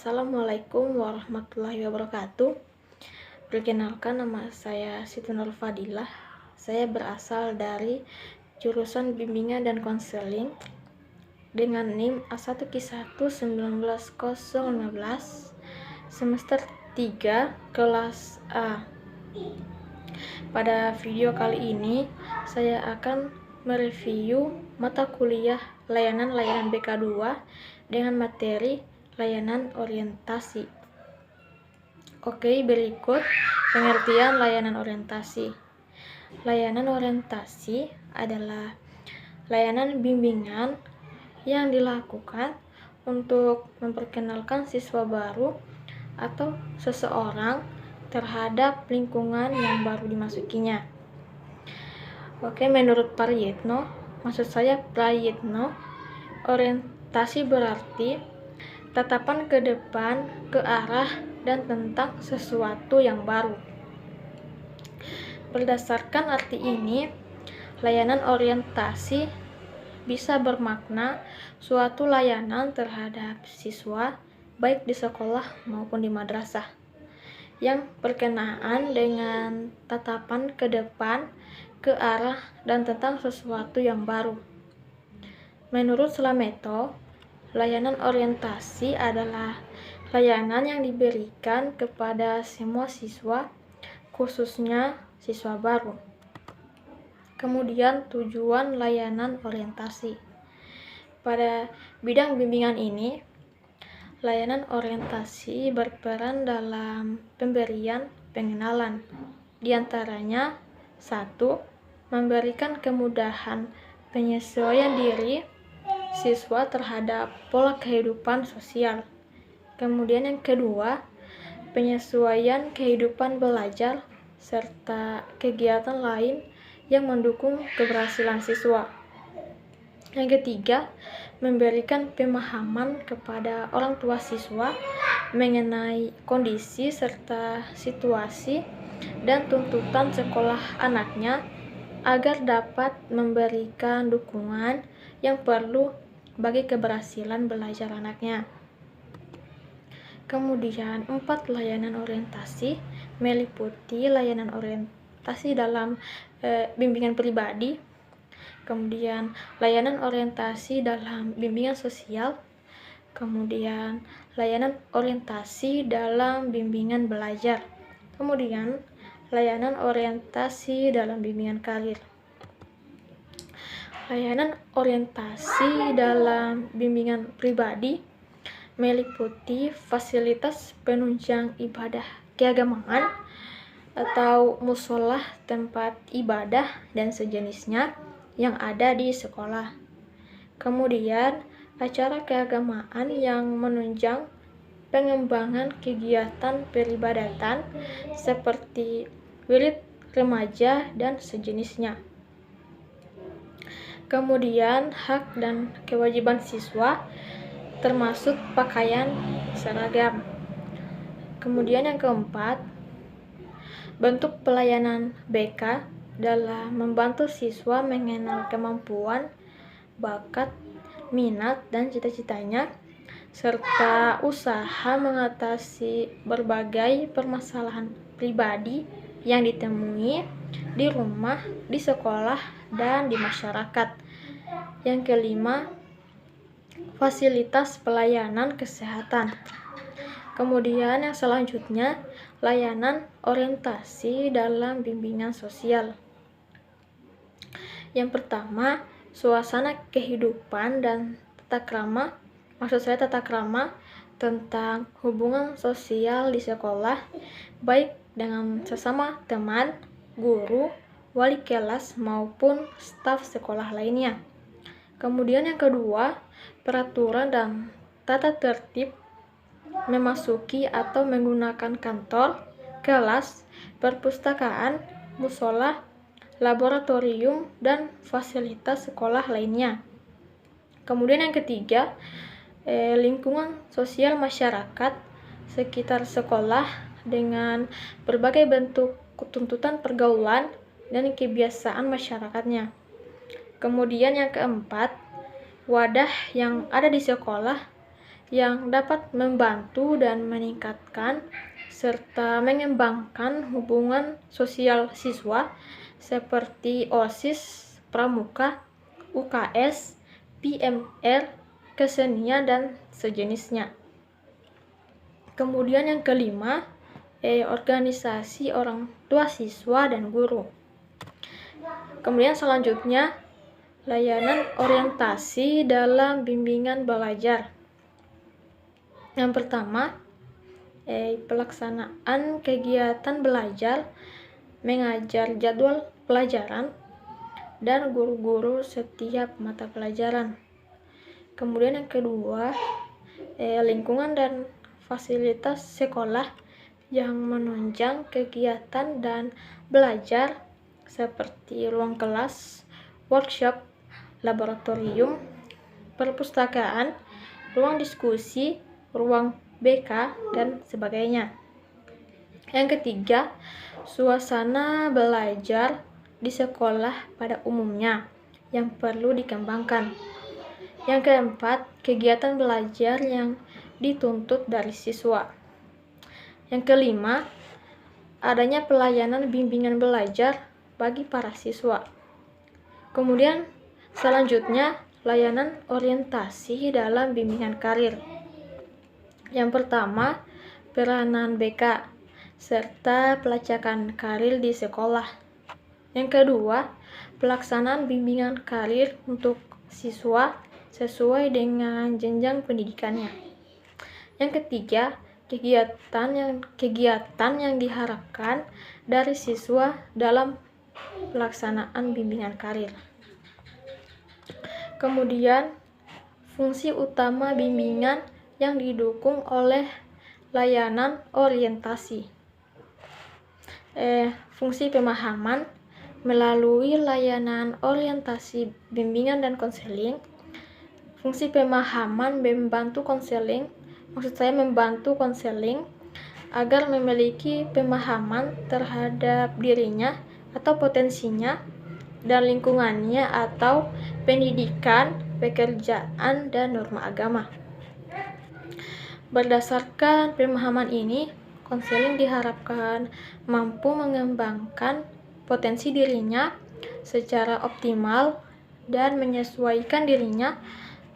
Assalamualaikum warahmatullahi wabarakatuh. Perkenalkan, nama saya Siti Nur Fadilah. Saya berasal dari jurusan Bimbingan dan Konseling dengan NIM A1Q1 19015 semester 3 kelas A. Pada video kali ini saya akan mereview mata kuliah layanan BK2 dengan materi layanan orientasi. Oke, berikut pengertian layanan orientasi. Layanan orientasi adalah layanan bimbingan yang dilakukan untuk memperkenalkan siswa baru atau seseorang terhadap lingkungan yang baru dimasukinya. Oke, menurut Prayitno, orientasi berarti tatapan ke depan, ke arah, dan tentang sesuatu yang baru. Berdasarkan arti ini, layanan orientasi bisa bermakna suatu layanan terhadap siswa baik di sekolah maupun di madrasah yang berkenaan dengan tatapan ke depan, ke arah, dan tentang sesuatu yang baru. Menurut Slameto, layanan orientasi adalah layanan yang diberikan kepada semua siswa, khususnya siswa baru. Kemudian tujuan layanan orientasi. Pada bidang bimbingan ini, layanan orientasi berperan dalam pemberian pengenalan. Di antaranya, 1. Memberikan kemudahan penyesuaian diri siswa terhadap pola kehidupan sosial. Kemudian yang kedua, penyesuaian kehidupan belajar serta kegiatan lain yang mendukung keberhasilan siswa. Yang ketiga, memberikan pemahaman kepada orang tua siswa mengenai kondisi serta situasi dan tuntutan sekolah anaknya agar dapat memberikan dukungan yang perlu bagi keberhasilan belajar anaknya. Kemudian 4. Layanan orientasi meliputi layanan orientasi dalam bimbingan pribadi, kemudian layanan orientasi dalam bimbingan sosial, kemudian layanan orientasi dalam bimbingan belajar, kemudian layanan orientasi dalam bimbingan karir. Layanan orientasi dalam bimbingan pribadi meliputi fasilitas penunjang ibadah keagamaan atau musholah, tempat ibadah, dan sejenisnya yang ada di sekolah. Kemudian, acara keagamaan yang menunjang pengembangan kegiatan peribadatan seperti wirid remaja dan sejenisnya. Kemudian, hak dan kewajiban siswa termasuk pakaian seragam. Kemudian yang keempat, bentuk pelayanan BK dalam membantu siswa mengenal kemampuan, bakat, minat, dan cita-citanya, serta usaha mengatasi berbagai permasalahan pribadi yang ditemui di rumah, di sekolah, dan di masyarakat. Yang kelima, fasilitas pelayanan kesehatan. Kemudian yang selanjutnya, layanan orientasi dalam bimbingan sosial. Yang pertama, suasana kehidupan dan tata krama tentang hubungan sosial di sekolah, baik dengan sesama teman, guru, wali kelas, maupun staf sekolah lainnya. Kemudian yang kedua, peraturan dan tata tertib memasuki atau menggunakan kantor, kelas, perpustakaan, mushola, laboratorium, dan fasilitas sekolah lainnya. Kemudian yang ketiga, lingkungan sosial masyarakat sekitar sekolah dengan berbagai bentuk tuntutan pergaulan dan kebiasaan masyarakatnya. Kemudian yang keempat, wadah yang ada di sekolah yang dapat membantu dan meningkatkan serta mengembangkan hubungan sosial siswa seperti OSIS, Pramuka, UKS, PMR, kesenian, dan sejenisnya. Kemudian yang kelima, organisasi orang tua siswa dan guru. Kemudian selanjutnya, layanan orientasi dalam bimbingan belajar. Yang pertama, pelaksanaan kegiatan belajar, mengajar jadwal pelajaran, dan guru-guru setiap mata pelajaran. Kemudian yang kedua, lingkungan dan fasilitas sekolah yang menunjang kegiatan dan belajar seperti ruang kelas, workshop, laboratorium, perpustakaan, ruang diskusi, ruang BK, dan sebagainya. Yang ketiga, suasana belajar di sekolah pada umumnya yang perlu dikembangkan. Yang keempat, kegiatan belajar yang dituntut dari siswa. Yang kelima, adanya pelayanan bimbingan belajar bagi para siswa. Kemudian selanjutnya, layanan orientasi dalam bimbingan karir. Yang pertama, peranan BK serta pelacakan karir di sekolah. Yang kedua, pelaksanaan bimbingan karir untuk siswa sesuai dengan jenjang pendidikannya. Yang ketiga, kegiatan yang diharapkan dari siswa dalam pelaksanaan bimbingan karir. Kemudian, fungsi utama bimbingan yang didukung oleh layanan orientasi. Fungsi pemahaman melalui layanan orientasi bimbingan dan konseling. Fungsi pemahaman membantu konseling agar memiliki pemahaman terhadap dirinya atau potensinya dan lingkungannya atau pendidikan, pekerjaan, dan norma agama. Berdasarkan pemahaman ini, konseling diharapkan mampu mengembangkan potensi dirinya secara optimal dan menyesuaikan dirinya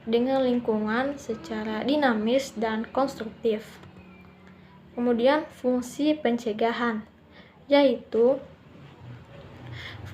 dengan lingkungan secara dinamis dan konstruktif. Kemudian fungsi pencegahan, yaitu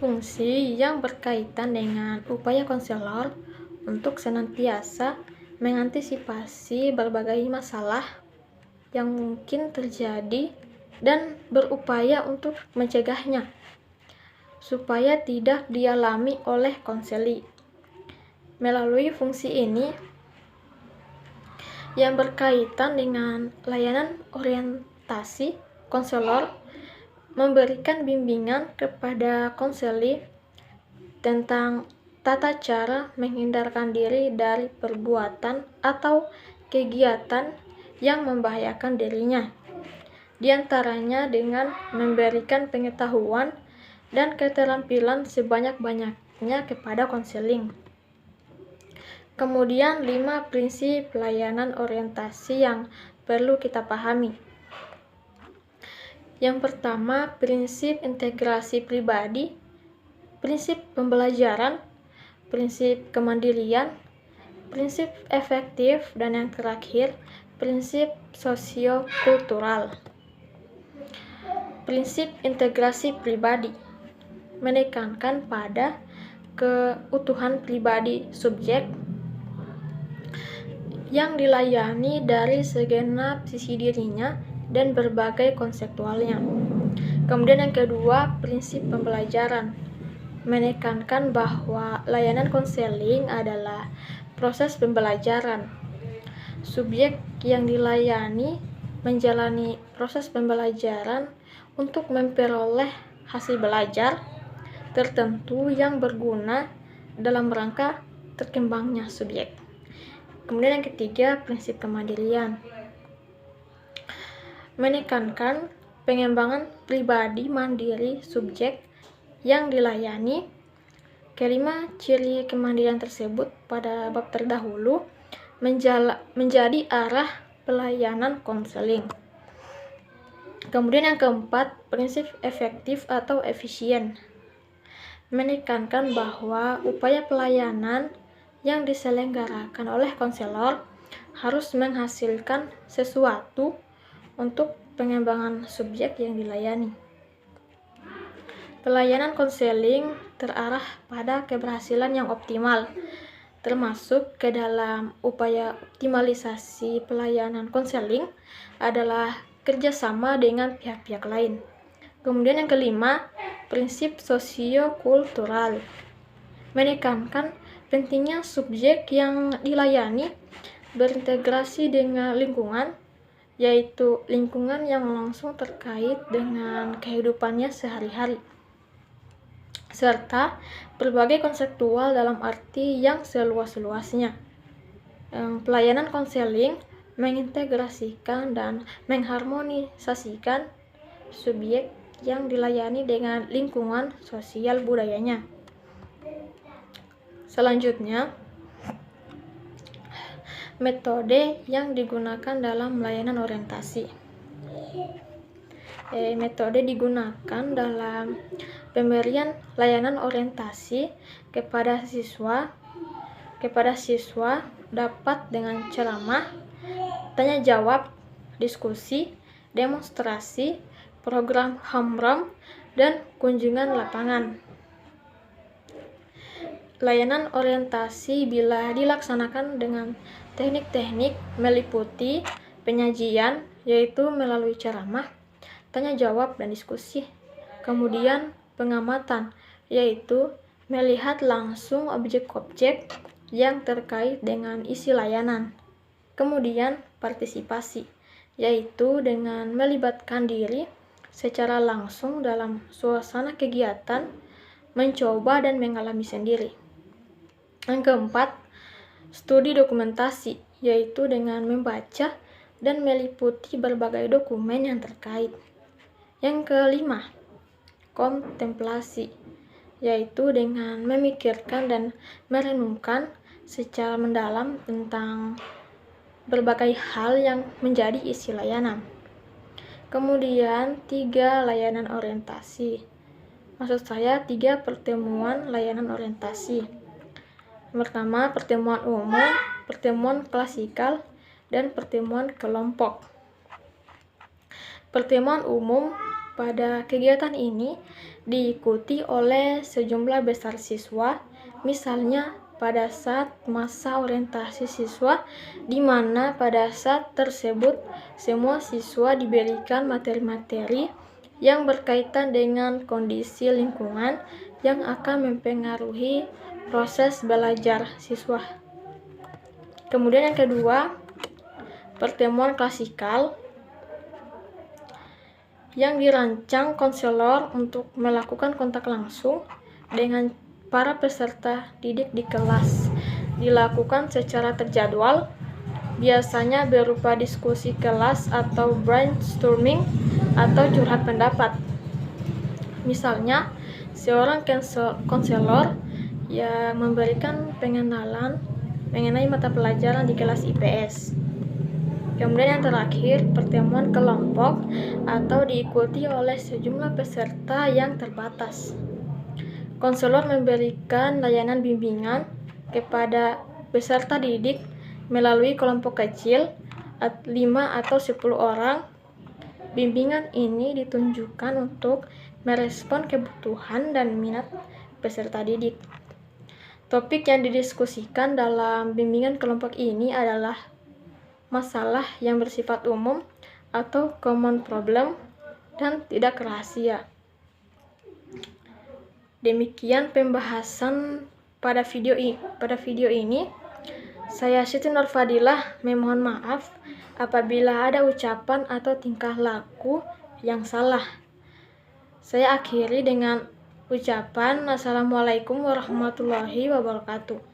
fungsi yang berkaitan dengan upaya konselor untuk senantiasa mengantisipasi berbagai masalah yang mungkin terjadi dan berupaya untuk mencegahnya supaya tidak dialami oleh konseli. Melalui fungsi ini yang berkaitan dengan layanan orientasi, konselor memberikan bimbingan kepada konseli tentang tata cara menghindarkan diri dari perbuatan atau kegiatan yang membahayakan dirinya, di antaranya dengan memberikan pengetahuan dan keterampilan sebanyak-banyaknya kepada konseling. Kemudian 5 prinsip layanan orientasi yang perlu kita pahami. Yang pertama, prinsip integrasi pribadi, prinsip pembelajaran, prinsip kemandirian, prinsip efektif, dan yang terakhir, prinsip sosiokultural. Prinsip integrasi pribadi menekankan pada keutuhan pribadi subjek yang dilayani dari segenap sisi dirinya dan berbagai konseptualnya. Kemudian yang kedua, prinsip pembelajaran menekankan bahwa layanan konseling adalah proses pembelajaran. Subjek yang dilayani menjalani proses pembelajaran untuk memperoleh hasil belajar tertentu yang berguna dalam rangka berkembangnya subjek. Kemudian yang ketiga, prinsip kemandirian menekankan pengembangan pribadi mandiri subjek yang dilayani. Kelima, ciri kemandirian tersebut pada bab terdahulu menjadi arah pelayanan konseling. Kemudian yang keempat, prinsip efektif atau efisien. Menekankan bahwa upaya pelayanan yang diselenggarakan oleh konselor harus menghasilkan sesuatu untuk pengembangan subjek yang dilayani. Pelayanan konseling terarah pada keberhasilan yang optimal, termasuk ke dalam upaya optimalisasi pelayanan konseling adalah kerjasama dengan pihak-pihak lain. Kemudian yang kelima, prinsip sosiokultural. Menekankan pentingnya subjek yang dilayani berintegrasi dengan lingkungan, yaitu lingkungan yang langsung terkait dengan kehidupannya sehari-hari, serta berbagai konseptual dalam arti yang seluas-luasnya. Pelayanan konseling mengintegrasikan dan mengharmonisasikan subjek yang dilayani dengan lingkungan sosial budayanya. Selanjutnya, metode yang digunakan dalam layanan orientasi. Metode digunakan dalam pemberian layanan orientasi kepada siswa dapat dengan ceramah, tanya jawab, diskusi, demonstrasi, program homeroom, dan kunjungan lapangan. Layanan orientasi bila dilaksanakan dengan teknik-teknik meliputi penyajian, yaitu melalui ceramah, tanya jawab, dan diskusi. Kemudian pengamatan, yaitu melihat langsung objek-objek yang terkait dengan isi layanan. Kemudian partisipasi, yaitu dengan melibatkan diri secara langsung dalam suasana kegiatan, mencoba dan mengalami sendiri. Yang keempat, studi dokumentasi, yaitu dengan membaca dan meliputi berbagai dokumen yang terkait. Yang kelima, kontemplasi, yaitu dengan memikirkan dan merenungkan secara mendalam tentang berbagai hal yang menjadi isi layanan. Kemudian 3 layanan orientasi. Maksud saya 3 pertemuan layanan orientasi. Pertama, pertemuan umum, pertemuan klasikal, dan pertemuan kelompok. Pertemuan umum pada kegiatan ini diikuti oleh sejumlah besar siswa, misalnya pada saat masa orientasi siswa, di mana pada saat tersebut semua siswa diberikan materi-materi yang berkaitan dengan kondisi lingkungan yang akan mempengaruhi proses belajar siswa. Kemudian yang kedua, pertemuan klasikal yang dirancang konselor untuk melakukan kontak langsung dengan para peserta didik di kelas. Dilakukan secara terjadwal, biasanya berupa diskusi kelas atau brainstorming atau curhat pendapat. Misalnya, seorang konselor yang memberikan pengenalan mengenai mata pelajaran di kelas IPS. Kemudian yang terakhir, pertemuan kelompok atau diikuti oleh sejumlah peserta yang terbatas. Konselor memberikan layanan bimbingan kepada peserta didik melalui kelompok kecil 5 atau 10 orang. Bimbingan ini ditunjukkan untuk merespon kebutuhan dan minat peserta didik. Topik yang didiskusikan dalam bimbingan kelompok ini adalah masalah yang bersifat umum atau common problem dan tidak rahasia. Demikian pembahasan pada video ini. Saya Siti Nurfadilah memohon maaf apabila ada ucapan atau tingkah laku yang salah. Saya akhiri dengan ucapan Assalamualaikum warahmatullahi wabarakatuh.